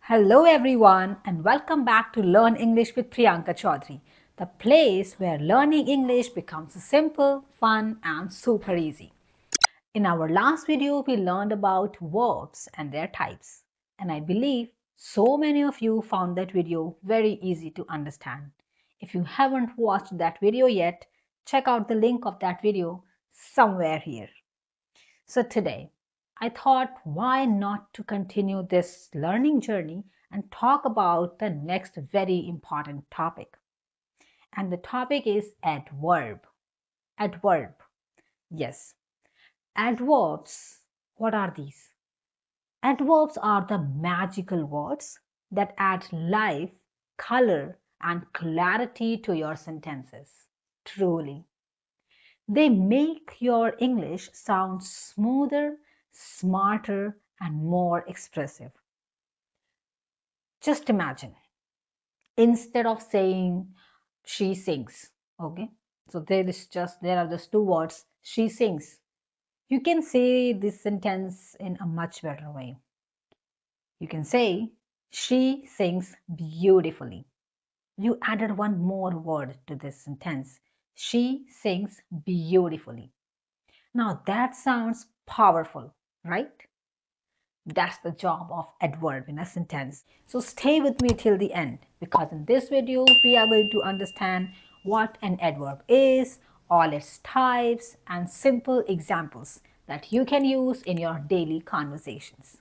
Hello, everyone, and welcome back to Learn English with Priyanka Chaudhary, the place where learning English becomes simple, fun, and super easy. In our last video, we learned about verbs and their types, and I believe so many of you found that video very easy to understand. If you haven't watched that video yet, check out the link of that video somewhere here. So today, I thought why not to continue this learning journey and talk about the next very important topic. And the topic is adverb. Adverb. Yes, adverbs. What are these? Adverbs are the magical words that add life, color, and clarity to your sentences. Truly. They make your English sound smoother, smarter, and more expressive. Just imagine, instead of saying she sings, okay? So there are just two words, she sings. You can say this sentence in a much better way. You can say she sings beautifully. You added one more word to this sentence. She sings beautifully. Now that sounds powerful, right? That's the job of adverb in a sentence. So stay with me till the end because in this video we are going to understand what an adverb is, all its types, and simple examples that you can use in your daily conversations.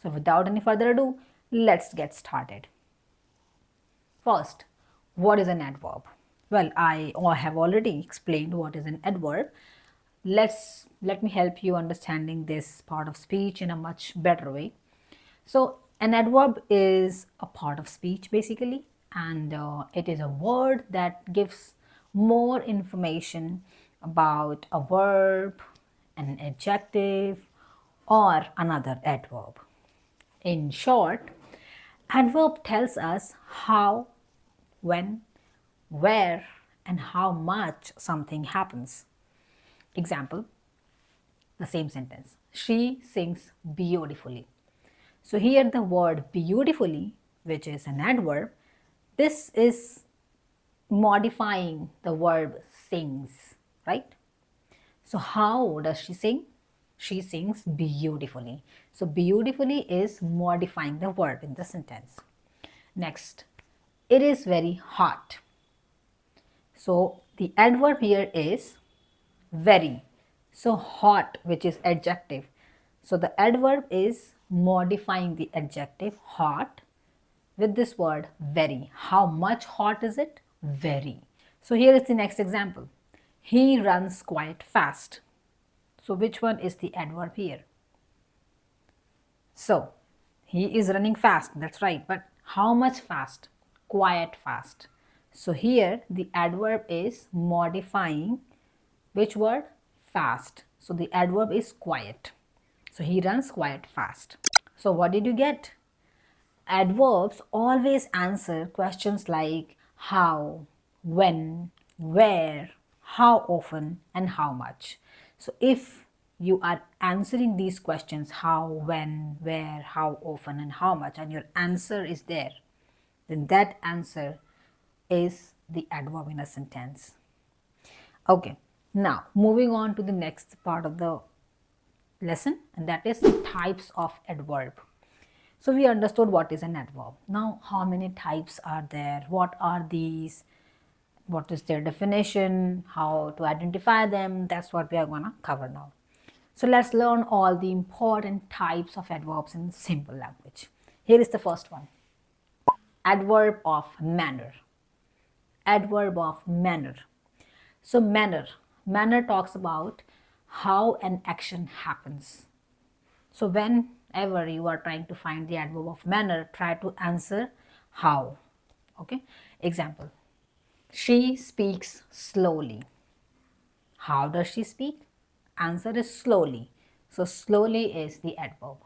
So without any further ado, let's get started. First, what is an adverb? Well, I have already explained what is an adverb. Let me help you understanding this part of speech in a much better way. So an adverb is a part of speech basically, and it is a word that gives more information about a verb, an adjective, or another adverb. In short, adverb tells us how, when, where, and how much something happens. Example, the same sentence. She sings beautifully. So here the word beautifully, which is an adverb, this is modifying the verb sings, right? So how does she sing? She sings beautifully. So beautifully is modifying the verb in the sentence. Next, it is very hot. So the adverb here is very. So hot, which is adjective. So the adverb is modifying the adjective hot with this word very. How much hot is it? Very. So here is the next example. He runs quite fast. So which one is the adverb here? So he is running fast, that's right, but how much fast? Quite fast. So here the adverb is modifying which word? Fast. So the adverb is quiet. So he runs quite fast. So what did you get? Adverbs always answer questions like how, when, where, how often, and how much. So if you are answering these questions how, when, where, how often, and how much, and your answer is there, then that answer is the adverb in a sentence. Okay, now moving on to the next part of the lesson, and that is types of adverb. So we understood what is an adverb. Now how many types are there? What are these? What is their definition? How to identify them? That's what we are going to cover now. So let's learn all the important types of adverbs in simple language. Here is the first one. Adverb of manner. Adverb of manner. So manner talks about how an action happens. So whenever you are trying to find the adverb of manner, try to answer how. Okay. Example. She speaks slowly. How does she speak? Answer is slowly. So slowly is the adverb.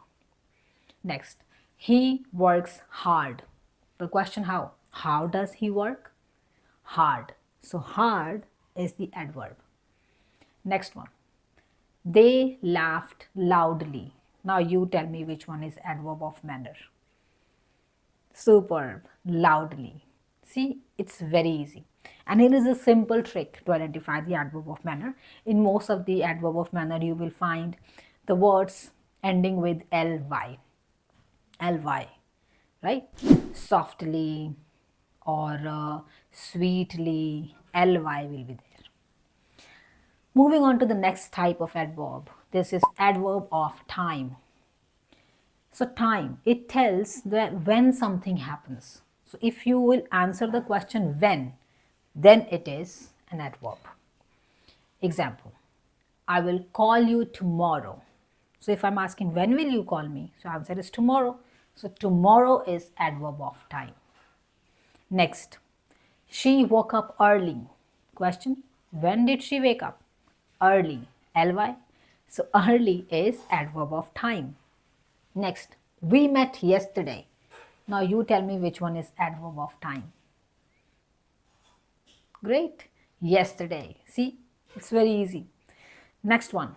Next. He works hard. The question how? How does he work? Hard. So hard is the adverb. Next one. They laughed loudly. Now you tell me which one is adverb of manner. Superb. Loudly. See, it's very easy. And here is a simple trick to identify the adverb of manner. In most of the adverb of manner, you will find the words ending with ly. Ly, right? Softly or sweetly, ly will be there. Moving on to the next type of adverb. This is adverb of time. So time, it tells that when something happens. So if you will answer the question when, then it is an adverb. Example, I will call you tomorrow. So if I'm asking when will you call me, so answer is tomorrow. So tomorrow is adverb of time. Next, she woke up early. Question, when did she wake up? Early, ly. So early is adverb of time. Next, we met yesterday. Now you tell me which one is adverb of time. Great. Yesterday. See, it's very easy. Next one.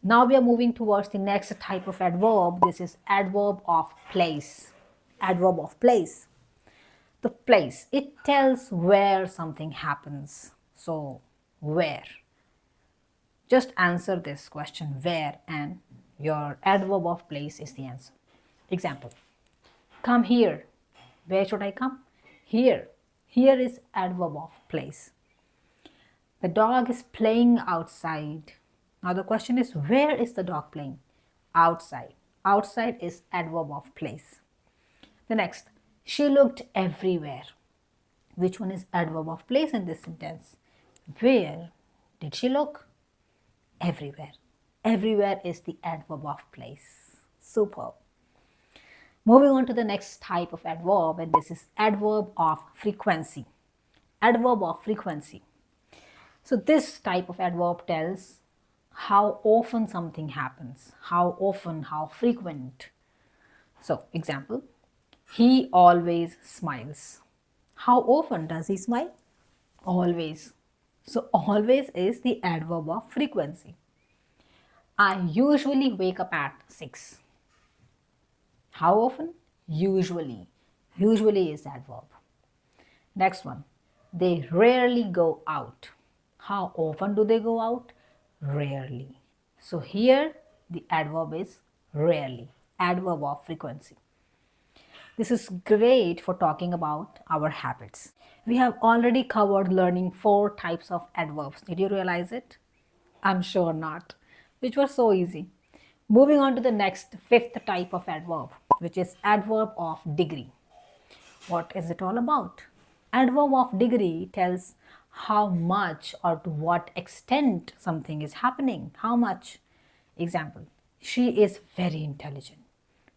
Now we are moving towards the next type of adverb. This is adverb of place. Adverb of place. The place, it tells where something happens. So, where? Just answer this question, where, and your adverb of place is the answer. Example, come here. Where should I come? Here. Here is adverb of place. The dog is playing outside. Now the question is, where is the dog playing? Outside. Outside is adverb of place. The next, she looked everywhere. Which one is adverb of place in this sentence? Where did she look? Everywhere. Everywhere is the adverb of place. Superb. Moving on to the next type of adverb, and this is adverb of frequency. Adverb of frequency. So this type of adverb tells how often something happens, how often, how frequent. So example, he always smiles. How often does he smile? Always. So always is the adverb of frequency. I usually wake up at 6. How often? Usually. Usually is adverb. Next one. They rarely go out. How often do they go out? Rarely. So here the adverb is rarely. Adverb of frequency. This is great for talking about our habits. We have already covered learning 4 types of adverbs. Did you realize it? I'm sure not, which was so easy. Moving on to the next 5th type of adverb, which is adverb of degree. What is it all about? Adverb of degree tells how much or to what extent something is happening. How much? Example, she is very intelligent.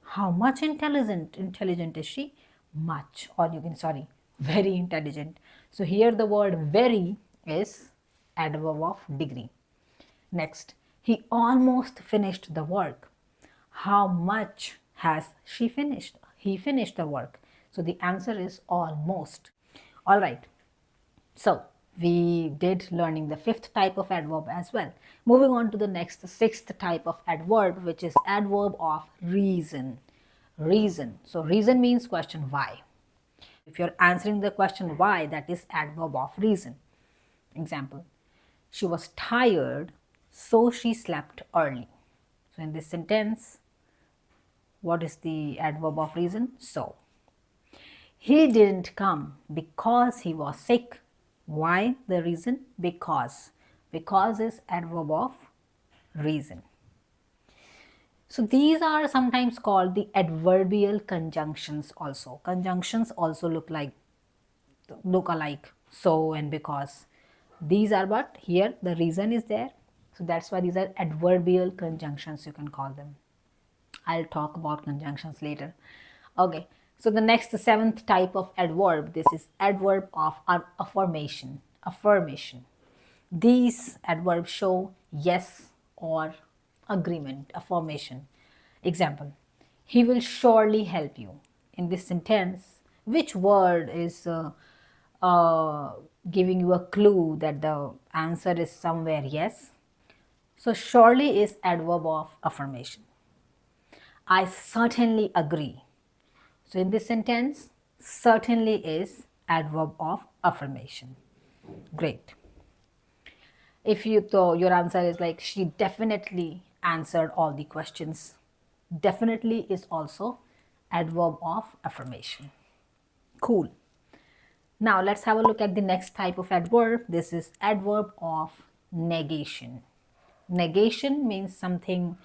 How much intelligent is she? Much, or you can, very intelligent. So here the word very is adverb of degree. Next, he almost finished the work. How much has she finished? He finished the work. So the answer is almost. All right. So we did learning the 5th type of adverb as well. Moving on to the next 6th type of adverb, which is adverb of reason. Reason. So reason means question why. If you're answering the question why, that is adverb of reason. Example, she was tired, so she slept early. So in this sentence, what is the adverb of reason? So. He didn't come because he was sick. Why the reason? Because. Because is adverb of reason. So these are sometimes called the adverbial conjunctions also. Conjunctions also look alike. So and because. These are, but here the reason is there. So that's why these are adverbial conjunctions, you can call them. I'll talk about conjunctions later. Okay. So the next 7th type of adverb, this is adverb of affirmation. Affirmation. These adverbs show yes or agreement, affirmation. Example, he will surely help you. In this sentence, which word is giving you a clue that the answer is somewhere yes? So surely is adverb of affirmation. I certainly agree. So in this sentence, certainly is adverb of affirmation. Great. If you thought your answer is like she definitely answered all the questions, definitely is also adverb of affirmation. Cool. Now let's have a look at the next type of adverb. This is adverb of negation. Negation means something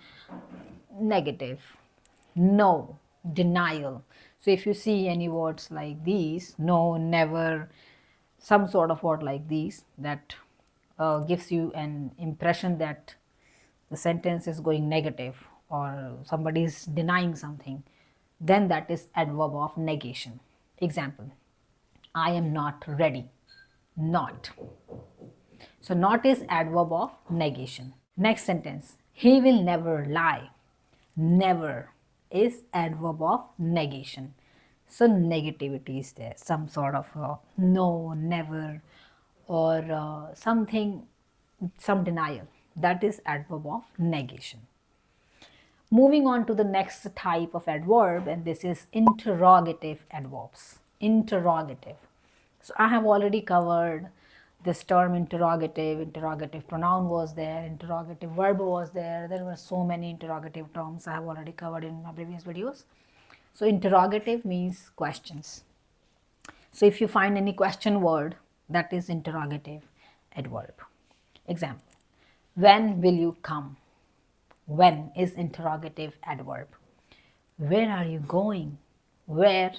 negative, no, denial. So if you see any words like these, no, never, some sort of word like these, that gives you an impression that the sentence is going negative or somebody is denying something, then that is adverb of negation. Example, I am not ready. Not. So not is adverb of negation. Next sentence, he will never lie. Never is adverb of negation. So negativity is there, some sort of no, never, or something, some denial. That is adverb of negation. Moving on to the next type of adverb, and this is interrogative adverbs. Interrogative. So I have already covered this term interrogative. Interrogative pronoun was there, interrogative verb was there. There were so many interrogative terms I have already covered in my previous videos. So interrogative means questions. So if you find any question word, that is interrogative adverb. Example, when will you come? When is interrogative adverb. Where are you going? Where,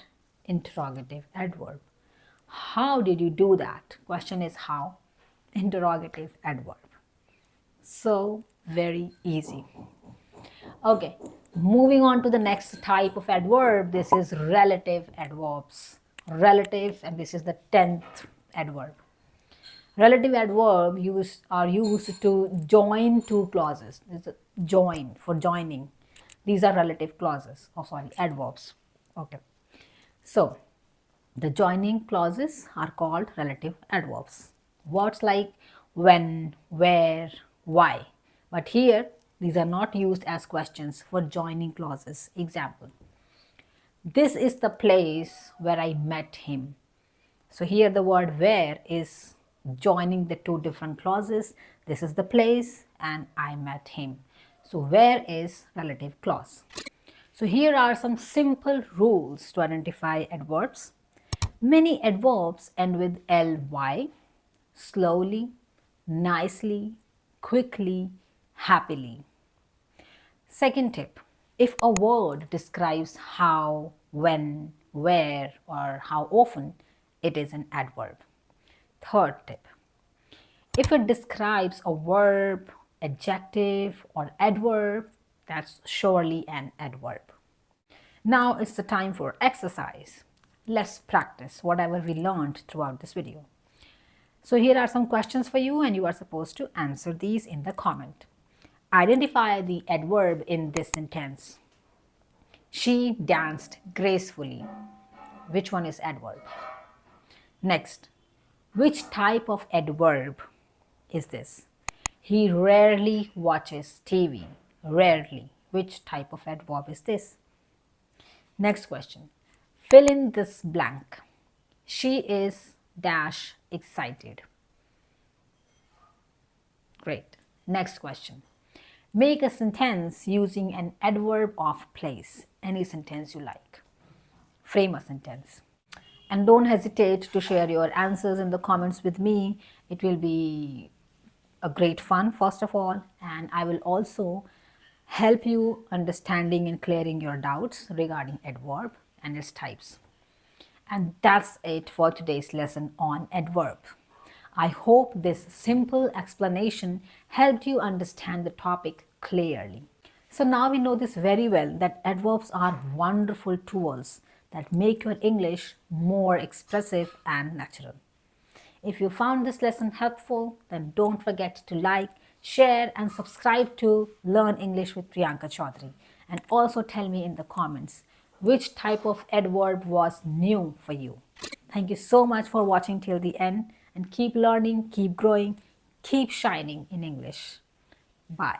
interrogative adverb. How did you do that? Question is how, interrogative adverb. So very easy. Okay, moving on to the next type of adverb. This is relative adverbs. Relative, and this is the 10th adverb. Relative adverb are used to join two clauses. It's a join, for joining. These are relative clauses, adverbs. Okay. So, the joining clauses are called relative adverbs. Words like when, where, why. But here, these are not used as questions for joining clauses. Example, this is the place where I met him. So here the word where is joining the two different clauses. This is the place and I met him. So where is relative clause. So here are some simple rules to identify adverbs. Many adverbs end with ly, slowly, nicely, quickly, happily. Second tip, if a word describes how, when, where, or how often, it is an adverb. Third tip, if it describes a verb, adjective, or adverb, that's surely an adverb. Now it's the time for exercise. Let's practice whatever we learned throughout this video. So here are some questions for you and you are supposed to answer these in the comment. Identify the adverb in this sentence. She danced gracefully. Which one is adverb? Next, which type of adverb is this? He rarely watches TV. Rarely. Which type of adverb is this? Next question. Fill in this blank. She is dash excited. Great. Next question. Make a sentence using an adverb of place. Any sentence you like. Frame a sentence. And don't hesitate to share your answers in the comments with me. It will be a great fun, first of all, and I will also help you understanding and clearing your doubts regarding adverb and its types. And that's it for today's lesson on adverb. I hope this simple explanation helped you understand the topic clearly. So now we know this very well, that adverbs are wonderful tools that make your English more expressive and natural. If you found this lesson helpful, then don't forget to like, share and subscribe to Learn English with Priyanka Chaudhary. And also tell me in the comments which type of adverb was new for you. Thank you so much for watching till the end, and keep learning, keep growing, keep shining in English. Bye.